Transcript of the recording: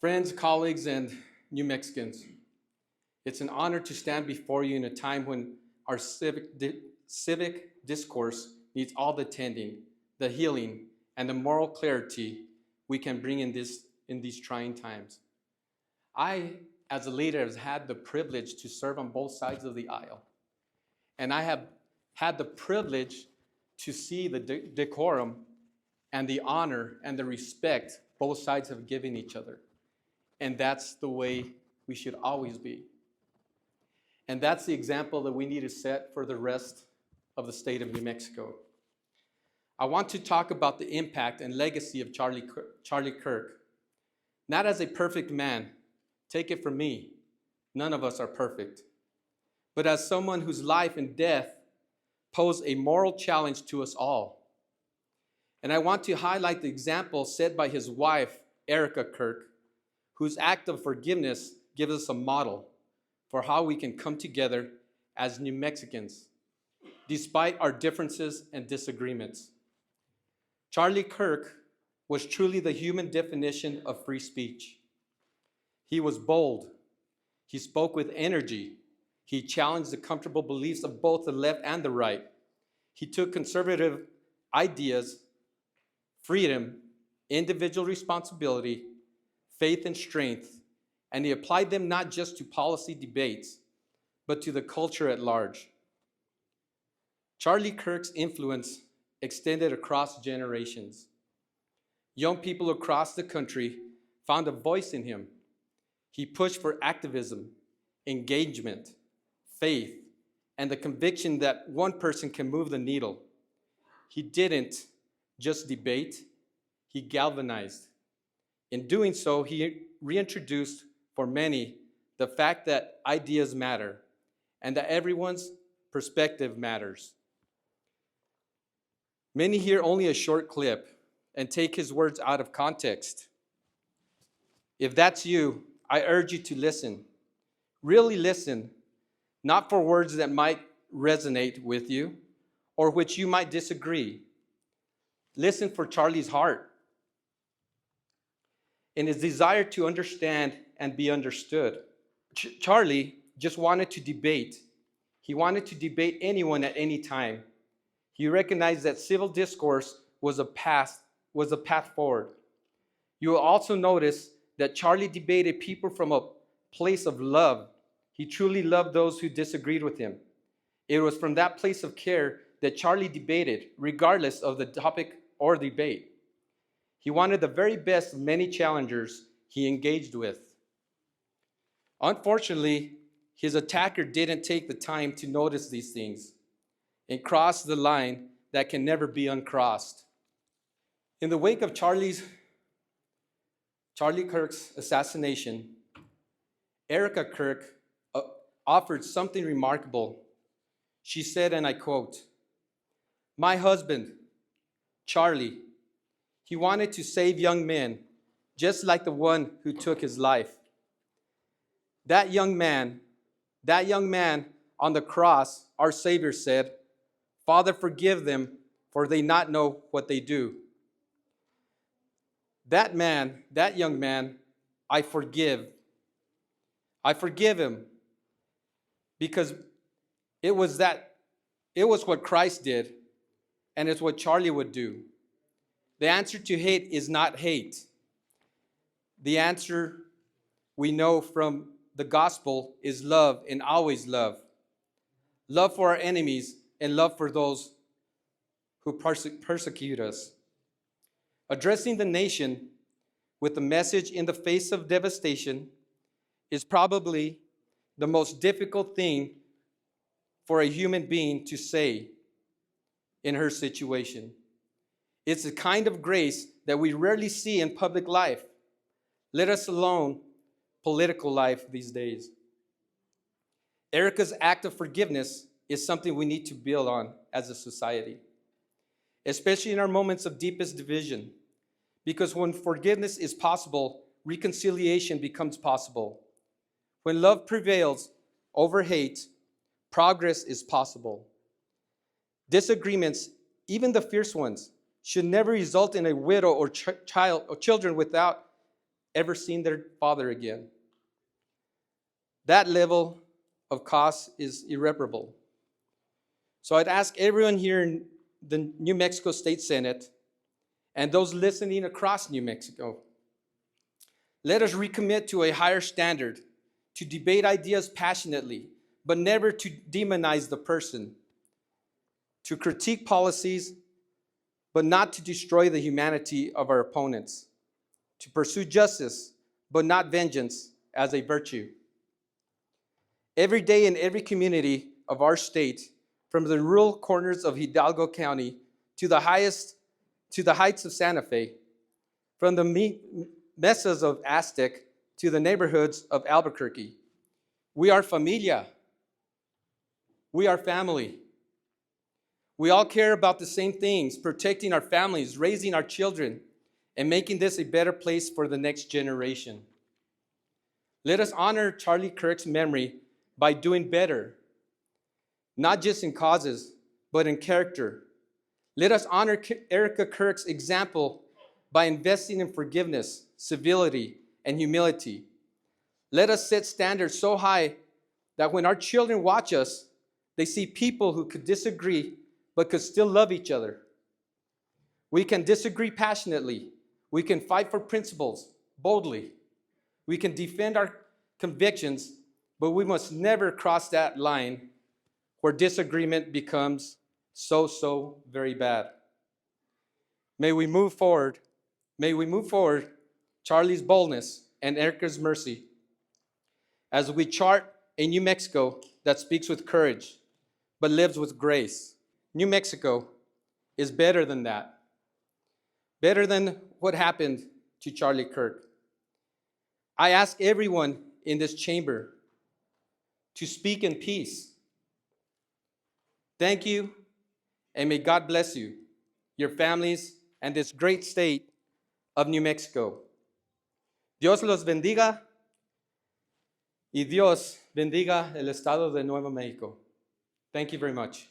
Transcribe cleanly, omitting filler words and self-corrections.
Friends, colleagues, and New Mexicans, it's an honor to stand before you in a time when our civic discourse needs all the tending, the healing, and the moral clarity we can bring in these trying times. I, as a leader, have had the privilege to serve on both sides of the aisle, and I have had the privilege to see the decorum and the honor and the respect both sides have given each other. And that's the way we should always be. And that's the example that we need to set for the rest of the state of New Mexico. I want to talk about the impact and legacy of Charlie Kirk. Not as a perfect man, take it from me, none of us are perfect, but as someone whose life and death pose a moral challenge to us all. And I want to highlight the example set by his wife, Erica Kirk, whose act of forgiveness gives us a model for how we can come together as New Mexicans, despite our differences and disagreements. Charlie Kirk was truly the human definition of free speech. He was bold. He spoke with energy. He challenged the comfortable beliefs of both the left and the right. He took conservative ideas, freedom, individual responsibility, faith and strength, and he applied them not just to policy debates, but to the culture at large. Charlie Kirk's influence extended across generations. Young people across the country found a voice in him. He pushed for activism, engagement, faith, and the conviction that one person can move the needle. He didn't just debate, he galvanized. In doing so, he reintroduced for many the fact that ideas matter and that everyone's perspective matters. Many hear only a short clip and take his words out of context. If that's you, I urge you to listen. Really listen, not for words that might resonate with you or which you might disagree. Listen for Charlie's heart and his desire to understand and be understood. Charlie just wanted to debate. He wanted to debate anyone at any time. He recognized that civil discourse was a path forward. You will also notice that Charlie debated people from a place of love. He truly loved those who disagreed with him. It was from that place of care that Charlie debated, regardless of the topic or debate. He wanted the very best of many challengers he engaged with. Unfortunately, his attacker didn't take the time to notice these things and crossed the line that can never be uncrossed. In the wake of Charlie Kirk's assassination, Erica Kirk offered something remarkable. She said, and I quote, "My husband, Charlie, he wanted to save young men, just like the one who took his life. That young man on the cross, our Savior said, 'Father, forgive them, for they not know what they do.' That young man, I forgive. I forgive him because it was what Christ did, and it's what Charlie would do. The answer to hate is not hate. The answer we know from the gospel is love and always love. Love for our enemies and love for those who persecute us. Addressing the nation with the message in the face of devastation is probably the most difficult thing for a human being to say in her situation. It's a kind of grace that we rarely see in public life, let us alone political life these days. Erica's act of forgiveness is something we need to build on as a society, especially in our moments of deepest division, because when forgiveness is possible, reconciliation becomes possible. When love prevails over hate, progress is possible. Disagreements, even the fierce ones, should never result in a widow or child or children without ever seen their father again. That level of cost is irreparable. So I'd ask everyone here in the New Mexico State Senate and those listening across New Mexico, let us recommit to a higher standard, to debate ideas passionately, but never to demonize the person, to critique policies, but not to destroy the humanity of our opponents, to pursue justice, but not vengeance as a virtue. Every day in every community of our state, from the rural corners of Hidalgo County to the heights of Santa Fe, from the mesas of Aztec to the neighborhoods of Albuquerque, we are familia. We are family. We all care about the same things, protecting our families, raising our children, and making this a better place for the next generation. Let us honor Charlie Kirk's memory by doing better, not just in causes, but in character. Let us honor Erica Kirk's example by investing in forgiveness, civility, and humility. Let us set standards so high that when our children watch us, they see people who could disagree but could still love each other. We can disagree passionately. We can fight for principles boldly. We can defend our convictions, but we must never cross that line where disagreement becomes so very bad. May we move forward Charlie's boldness and Erica's mercy as we chart a New Mexico that speaks with courage but lives with grace. New Mexico is better than that, better than what happened to Charlie Kirk. I ask everyone in this chamber to speak in peace. Thank you, and may God bless you, your families, and this great state of New Mexico. Dios los bendiga, y Dios bendiga el estado de Nuevo México. Thank you very much.